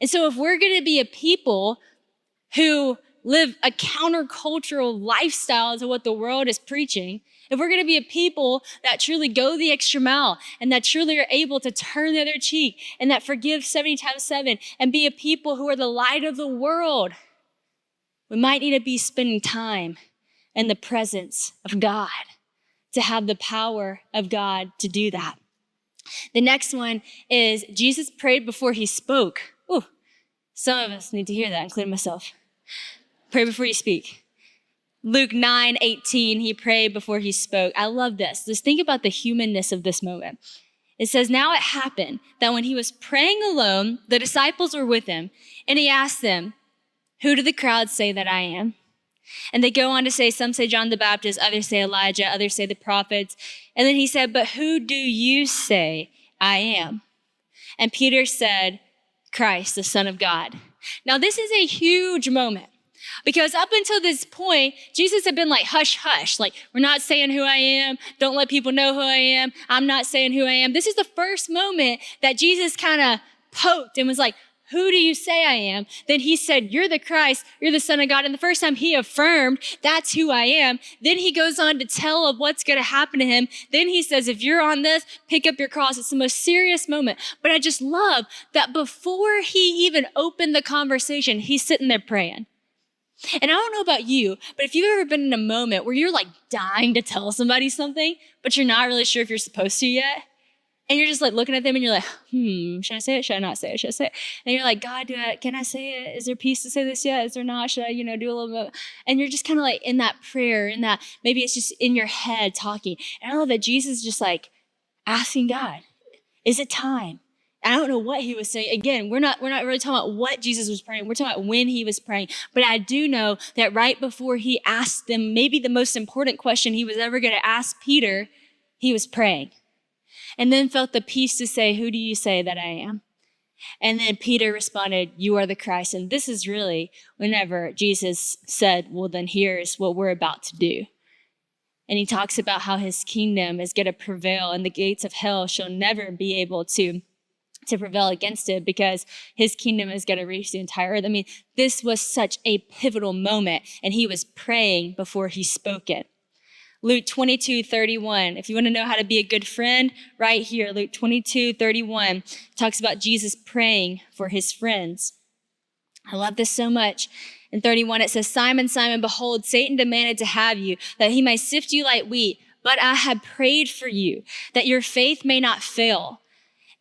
And so if we're going to be a people who live a countercultural lifestyle to what the world is preaching, if we're going to be a people that truly go the extra mile and that truly are able to turn the other cheek and that forgive 70 times 7 and be a people who are the light of the world, we might need to be spending time in the presence of God to have the power of God to do that. The next one is Jesus prayed before he spoke. Ooh, some of us need to hear that, including myself. Pray before you speak. Luke 9:18, he prayed before he spoke. I love this. Just think about the humanness of this moment. It says, now it happened that when he was praying alone, the disciples were with him, and he asked them, who do the crowd say that I am? And they go on to say, some say John the Baptist, others say Elijah, others say the prophets. And then he said, but who do you say I am? And Peter said, Christ, the Son of God. Now, this is a huge moment because up until this point, Jesus had been like, hush, hush. Like, we're not saying who I am. Don't let people know who I am. I'm not saying who I am. This is the first moment that Jesus kind of poked and was like, who do you say I am? Then he said, you're the Christ, you're the Son of God. And the first time he affirmed, that's who I am. Then he goes on to tell of what's going to happen to him. Then he says, if you're on this, pick up your cross. It's the most serious moment. But I just love that before he even opened the conversation, he's sitting there praying. And I don't know about you, but if you've ever been in a moment where you're like dying to tell somebody something, but you're not really sure if you're supposed to yet, and you're just like looking at them and you're like, should I say it? Should I not say it? Should I say it? And you're like, God, can I say it? Is there peace to say this yet? Is there not? Should I, do a little bit? And you're just kind of like in that prayer, in that maybe it's just in your head talking. And I love that Jesus is just like asking God, is it time? I don't know what he was saying. Again, we're not really talking about what Jesus was praying. We're talking about when he was praying. But I do know that right before he asked them maybe the most important question he was ever going to ask Peter, he was praying. And then felt the peace to say, who do you say that I am? And then Peter responded, you are the Christ. And this is really whenever Jesus said, well, then here's what we're about to do. And he talks about how his kingdom is going to prevail and the gates of hell shall never be able to prevail against it because his kingdom is going to reach the entire earth. I mean, this was such a pivotal moment and he was praying before he spoke it. Luke 22:31. If you want to know how to be a good friend, right here, Luke 22:31 talks about Jesus praying for his friends. I love this so much. In 31, it says, Simon, Simon, behold, Satan demanded to have you, that he might sift you like wheat. But I have prayed for you, that your faith may not fail.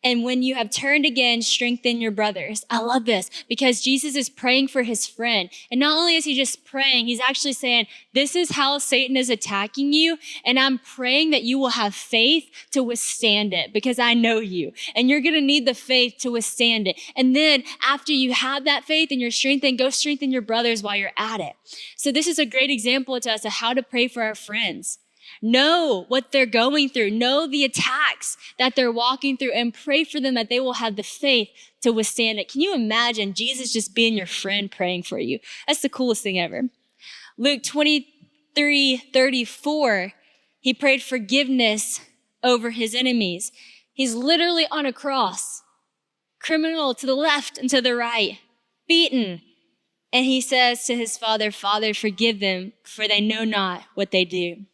And when you have turned again, strengthen your brothers. I love this because Jesus is praying for his friend. And not only is he just praying, he's actually saying, this is how Satan is attacking you. And I'm praying that you will have faith to withstand it because I know you. And you're going to need the faith to withstand it. And then after you have that faith and you're strengthened, go strengthen your brothers while you're at it. So this is a great example to us of how to pray for our friends. Know what they're going through. Know the attacks that they're walking through and pray for them that they will have the faith to withstand it. Can you imagine Jesus just being your friend praying for you? That's the coolest thing ever. Luke 23:34, he prayed forgiveness over his enemies. He's literally on a cross, criminal to the left and to the right, beaten. And he says to his Father, Father, forgive them, for they know not what they do.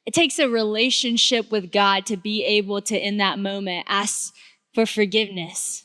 It takes a relationship with God to be able to, in that moment, ask for forgiveness.